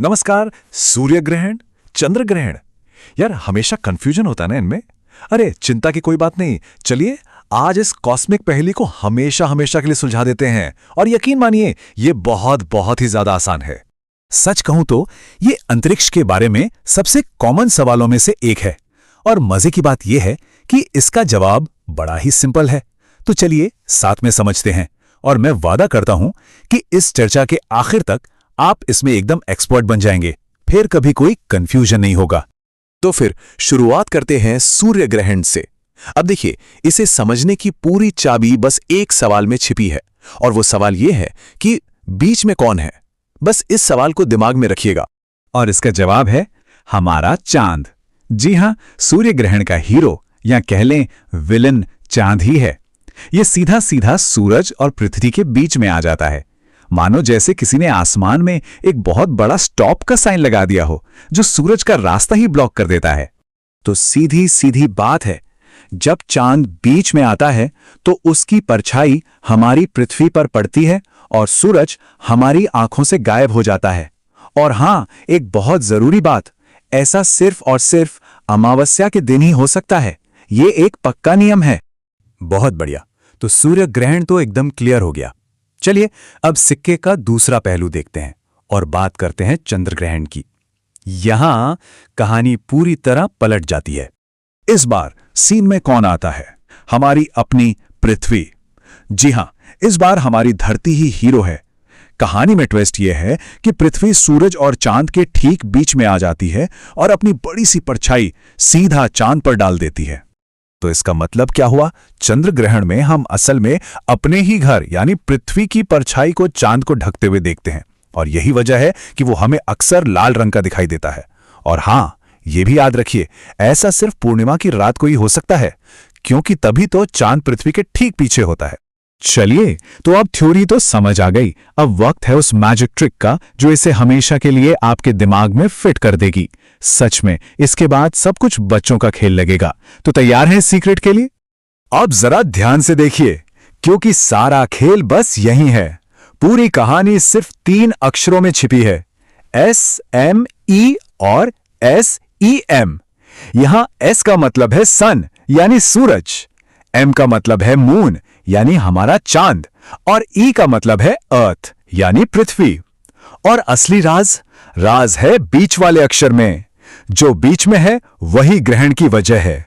नमस्कार। सूर्य ग्रहण, चंद्र ग्रहण, यार हमेशा कंफ्यूजन होता है ना इनमें। अरे चिंता की कोई बात नहीं, चलिए आज इस कॉस्मिक पहेली को हमेशा हमेशा के लिए सुलझा देते हैं। और यकीन मानिए ये बहुत बहुत ही ज्यादा आसान है। सच कहूं तो ये अंतरिक्ष के बारे में सबसे कॉमन सवालों में से एक है। और मजे की बात यह है कि इसका जवाब बड़ा ही सिंपल है। तो चलिए साथ में समझते हैं। और मैं वादा करता हूं कि इस चर्चा के आखिर तक आप इसमें एकदम एक्सपर्ट बन जाएंगे, फिर कभी कोई कंफ्यूजन नहीं होगा। तो फिर शुरुआत करते हैं सूर्य ग्रहण से। अब देखिए, इसे समझने की पूरी चाबी बस एक सवाल में छिपी है, और वो सवाल ये है कि बीच में कौन है। बस इस सवाल को दिमाग में रखिएगा। और इसका जवाब है हमारा चांद। जी हां, सूर्य ग्रहण का हीरो या कह लें विलन चांद ही है। यह सीधा सीधा सूरज और पृथ्वी के बीच में आ जाता है, मानो जैसे किसी ने आसमान में एक बहुत बड़ा स्टॉप का साइन लगा दिया हो, जो सूरज का रास्ता ही ब्लॉक कर देता है। तो सीधी सीधी बात है, जब चांद बीच में आता है तो उसकी परछाई हमारी पृथ्वी पर पड़ती है और सूरज हमारी आंखों से गायब हो जाता है। और हां, एक बहुत जरूरी बात, ऐसा सिर्फ और सिर्फ अमावस्या के दिन ही हो सकता है। ये एक पक्का नियम है। बहुत बढ़िया, तो सूर्य ग्रहण तो एकदम क्लियर हो गया। चलिए अब सिक्के का दूसरा पहलू देखते हैं और बात करते हैं चंद्र ग्रहण की। यहां कहानी पूरी तरह पलट जाती है। इस बार सीन में कौन आता है? हमारी अपनी पृथ्वी। जी हां, इस बार हमारी धरती ही हीरो है। कहानी में ट्विस्ट यह है कि पृथ्वी सूरज और चांद के ठीक बीच में आ जाती है और अपनी बड़ी सी परछाई सीधा चांद पर डाल देती है। तो इसका मतलब क्या हुआ? चंद्र ग्रहण में हम असल में अपने ही घर यानी पृथ्वी की परछाई को चांद को ढकते हुए देखते हैं, और यही वजह है कि वो हमें अक्सर लाल रंग का दिखाई देता है। और हां, ये भी याद रखिए, ऐसा सिर्फ पूर्णिमा की रात को ही हो सकता है, क्योंकि तभी तो चांद पृथ्वी के ठीक पीछे होता है। चलिए, तो अब थ्योरी तो समझ आ गई। अब वक्त है उस मैजिक ट्रिक का जो इसे हमेशा के लिए आपके दिमाग में फिट कर देगी। सच में इसके बाद सब कुछ बच्चों का खेल लगेगा। तो तैयार हैं सीक्रेट के लिए? अब जरा ध्यान से देखिए, क्योंकि सारा खेल बस यही है। पूरी कहानी सिर्फ 3 अक्षरों में छिपी है, SME और SEM। यहां S का मतलब है सन यानी सूरज, M का मतलब है मून यानी हमारा चांद, और E का मतलब है अर्थ यानी पृथ्वी। और असली राज है बीच वाले अक्षर में। जो बीच में है वही ग्रहण की वजह है।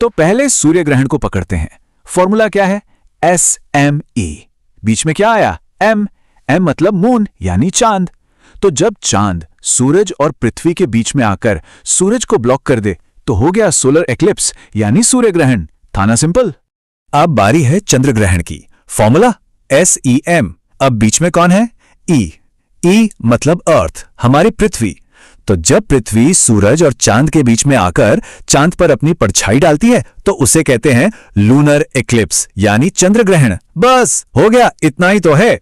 तो पहले सूर्य ग्रहण को पकड़ते हैं। फॉर्मूला क्या है? SME। बीच में क्या आया? M मतलब मून यानी चांद। तो जब चांद सूरज और पृथ्वी के बीच में आकर सूरज को ब्लॉक कर दे तो हो गया सोलर एक्लिप्स यानी सूर्य ग्रहण। था ना सिंपल? अब बारी है चंद्र ग्रहण की। Formula SEM। अब बीच में कौन है? E मतलब अर्थ, हमारी पृथ्वी। तो जब पृथ्वी सूरज और चांद के बीच में आकर चांद पर अपनी परछाई डालती है तो उसे कहते हैं लूनर एक्लिप्स यानी चंद्र ग्रहण। बस हो गया, इतना ही तो है।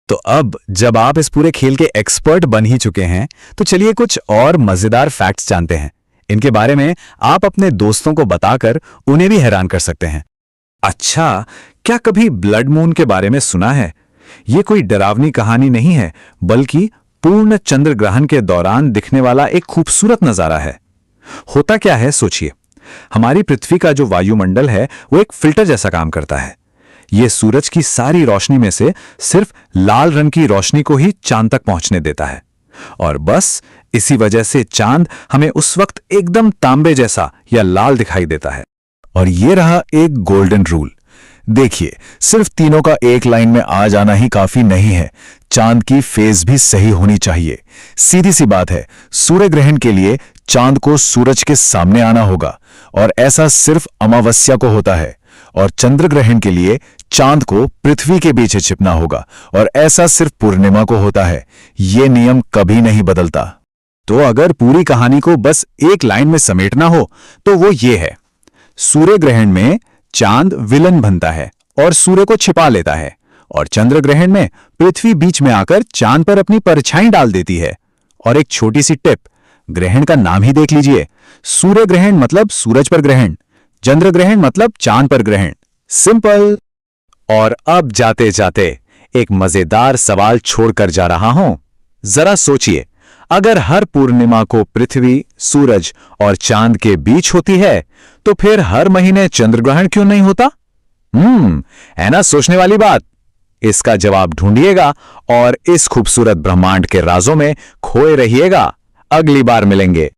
तो अब जब आप इस पूरे खेल के एक्सपर्ट बन ही चुके हैं तो चलिए कुछ और मजेदार फैक्ट्स जानते हैं। इनके बारे में आप अपने दोस्तों को बताकर उन्हें भी हैरान कर सकते हैं। अच्छा, क्या कभी ब्लड मून के बारे में सुना है? यह कोई डरावनी कहानी नहीं है, बल्कि पूर्ण चंद्र ग्रहण के दौरान दिखने वाला एक खूबसूरत नजारा है। होता क्या है सोचिए, हमारी पृथ्वी का जो वायुमंडल है वो एक फिल्टर जैसा काम करता है। यह सूरज की सारी रोशनी में से सिर्फ लाल रंग की रोशनी को ही चांद तक पहुंचने देता है, और बस इसी वजह से चांद हमें उस वक्त एकदम तांबे जैसा या लाल दिखाई देता है। और ये रहा एक गोल्डन रूल। देखिए, सिर्फ तीनों का एक लाइन में आ जाना ही काफी नहीं है, चांद की फेज भी सही होनी चाहिए। सीधी सी बात है, सूर्य ग्रहण के लिए चांद को सूरज के सामने आना होगा, और ऐसा सिर्फ अमावस्या को होता है। और चंद्र ग्रहण के लिए चांद को पृथ्वी के पीछे छिपना होगा, और ऐसा सिर्फ पूर्णिमा को होता है। ये नियम कभी नहीं बदलता। तो अगर पूरी कहानी को बस एक लाइन में समेटना हो तो वो ये है, सूर्य ग्रहण में चांद विलन बनता है और सूर्य को छिपा लेता है, और चंद्र ग्रहण में पृथ्वी बीच में आकर चांद पर अपनी परछाई डाल देती है। और एक छोटी सी टिप, ग्रहण का नाम ही देख लीजिए, सूर्य ग्रहण मतलब सूरज पर ग्रहण, चंद्र ग्रहण मतलब चांद पर ग्रहण। सिंपल। और अब जाते जाते एक मजेदार सवाल छोड़कर जा रहा हूं। जरा सोचिए, अगर हर पूर्णिमा को पृथ्वी, सूरज और चांद के बीच होती है, तो फिर हर महीने चंद्रग्रहण क्यों नहीं होता? है ना सोचने वाली बात। इसका जवाब ढूंढिएगा और इस खूबसूरत ब्रह्मांड के राजों में खोए रहिएगा। अगली बार मिलेंगे।